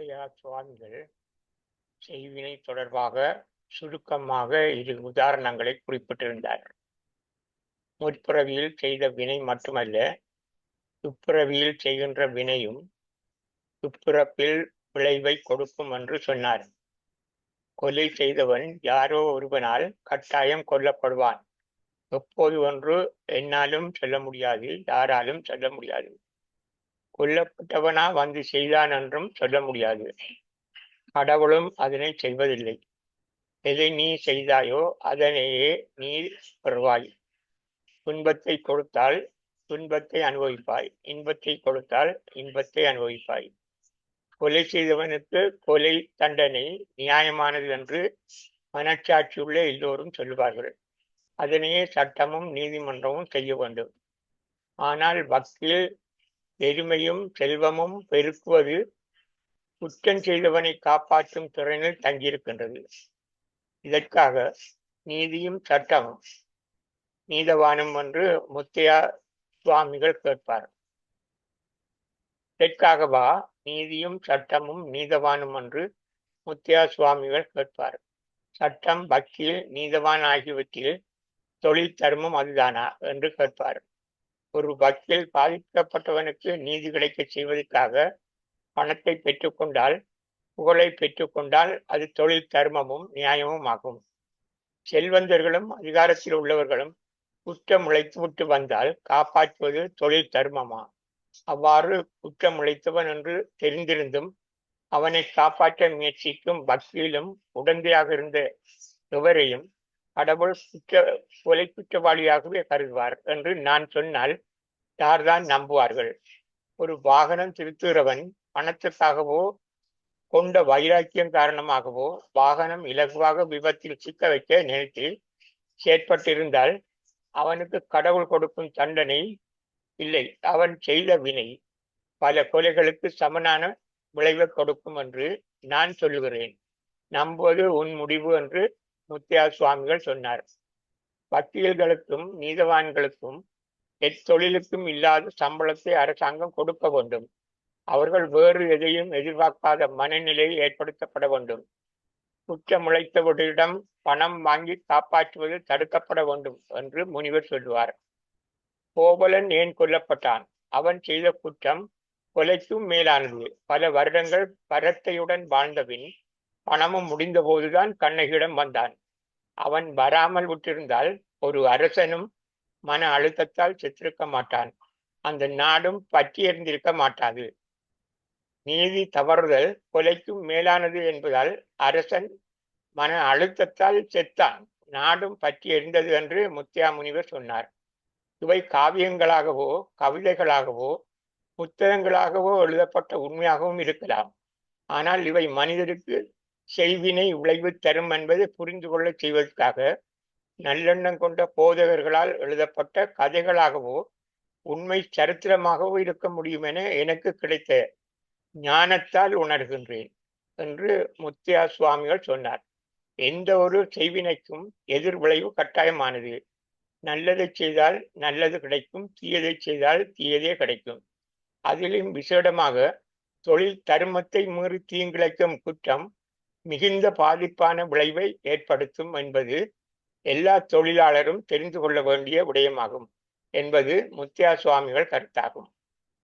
முத்தையா சுவாமிகள் செய்வினை தொடர்பாக சுருக்கமாக இரு உதாரணங்களை குறிப்பிட்டிருந்தார். முற்பிறவியில் செய்த வினை மட்டுமல்ல, இப்பிறவியில் செய்கின்ற வினையும் இப்பிறப்பில் விளைவை கொடுக்கும் என்று சொன்னார். கொலை செய்தவன் யாரோ ஒருவனால் கட்டாயம் கொல்லப்படுவான். எப்போது ஒன்று என்னாலும் சொல்ல முடியாது, யாராலும் சொல்ல முடியாது. கொல்லப்பட்டவனா வந்து செய்தான் என்றும் சொல்ல முடியாது. கடவுளும் அதனை செய்வதில்லை. எதை நீ செய்தாயோ அதனையே நீ பெறுவாய். துன்பத்தை கொடுத்தால் துன்பத்தை அனுபவிப்பாய், இன்பத்தை கொடுத்தால் இன்பத்தை அனுபவிப்பாய். கொலை செய்தவனுக்கு கொலை தண்டனை நியாயமானது என்று மனச்சாட்சியுள்ள எல்லோரும் சொல்லுவார்கள். அதனையே சட்டமும் நீதிமன்றமும் செய்ய வேண்டும். ஆனால் வக்கீல் பெருமையும் செல்வமும் பெருக்குவது குற்றம் செய்தவனை காப்பாற்றும் திறனில் தங்கியிருக்கின்றது. இதற்காக நீதியும் சட்டமும் நீதவானும் என்று முத்தையா சுவாமிகள் கேட்பார். இதற்காகவா நீதியும் சட்டமும் நீதவானும் என்று முத்தையா சுவாமிகள் கேட்பார். சட்டம், வக்கீல், நீதவான் ஆகியவற்றில் தொழில் தர்மம் அதுதானா என்று கேட்பார். ஒரு வக்கீல் பாதிக்கப்பட்டவனுக்கு நீதி கிடைக்க செய்வதற்காக பணத்தை பெற்றுக்கொண்டால், புகழை பெற்றுக்கொண்டால் அது தொழில் தர்மமும் நியாயமும் ஆகும். செல்வந்தர்களும் அதிகாரத்தில் உள்ளவர்களும் குற்றம் உழைத்துவிட்டு வந்தால் காப்பாற்றுவது தொழில் தர்மமா? அவ்வாறு குற்றம் உழைத்தவன் என்று தெரிந்திருந்தும் அவனை காப்பாற்ற முயற்சிக்கும் வக்கீலும் உடந்தையாக இருந்த எவரையும் கடவுள் கொலை குற்றவாளியாகவே கருதுவார் என்று நான் சொன்னால் யார்தான் நம்புவார்கள்? ஒரு வாகனம் திருத்துகிறவன் பணத்துக்காகவோ கொண்ட வைராக்கியம் காரணமாகவோ வாகனம் இலகுவாக விபத்தில் சிக்க வைக்க நினைத்து செயற்பட்டிருந்தால் அவனுக்கு கடவுள் கொடுக்கும் தண்டனை இல்லை, அவன் செய்த வினை பல கொலைகளுக்கு சமனான விளைவை கொடுக்கும் என்று நான் சொல்லுகிறேன். நம்புவது உன் முடிவு என்று முத்தையா சுவாமிகள் சொன்னார். வக்கீல்களுக்கும் நீதவான்களுக்கும் எத்தொழிலுக்கும் இல்லாத சம்பளத்தை அரசாங்கம் கொடுக்க வேண்டும். அவர்கள் வேறு எதையும் எதிர்பார்க்காத மனநிலையை ஏற்படுத்தப்பட வேண்டும். குற்றமுளைத்தவர்களிடம் பணம் வாங்கி காப்பாற்றுவது தடுக்கப்பட வேண்டும் என்று முனிவர் சொல்லுவார். கோவலன் ஏன் கொல்லப்பட்டான்? அவன் செய்த குற்றம் கொலைக்கும் மேலானது. பல வருடங்கள் பரத்தையுடன் வாழ்ந்தபின் பணமும் முடிந்த போதுதான் கண்ணகியிடம் வந்தான். அவன் வராமல் விட்டிருந்தால் ஒரு அரசனும் மன அழுத்தத்தால் செத்திருக்க மாட்டான். அந்த நாடும் பற்றி எறிந்திருக்க மாட்டாது. நீதி தவறுதல் கொலைக்கும் மேலானது என்பதால் அரசன் மன அழுத்தத்தால் செத்தான், நாடும் பற்றி எறிந்தது என்று முத்தையா முனிவர் சொன்னார். இவை காவியங்களாகவோ கவிதைகளாகவோ புத்தகங்களாகவோ எழுதப்பட்ட உண்மையாகவும் இருக்கலாம். ஆனால் இவை மனிதருக்கு செய்வினை விளைவு தரும் என்பதை புரிந்து கொள்ள செய்வதற்காக நல்லெண்ணம் கொண்ட போதகர்களால் எழுதப்பட்ட கதைகளாகவோ உண்மை சரித்திரமாகவோ இருக்க முடியும் என எனக்கு கிடைத்த ஞானத்தால் உணர்கின்றேன் என்று முத்தையா சுவாமிகள் சொன்னார். எந்த ஒரு செய்வினைக்கும் எதிர் விளைவு கட்டாயமானது. நல்லதை செய்தால் நல்லது கிடைக்கும், தீயதை செய்தால் தீயதே கிடைக்கும். அதிலும் விசேடமாக தொழில் தர்மத்தை மீறி தீங்கிழைக்கும் குற்றம் மிகுந்த பாதிப்பான விளைவை ஏற்படுத்தும் என்பது எல்லா தொழிலாளரும் தெரிந்து கொள்ள வேண்டிய விடயமாகும் என்பது முத்தையா சுவாமிகள் கருத்தாகும்.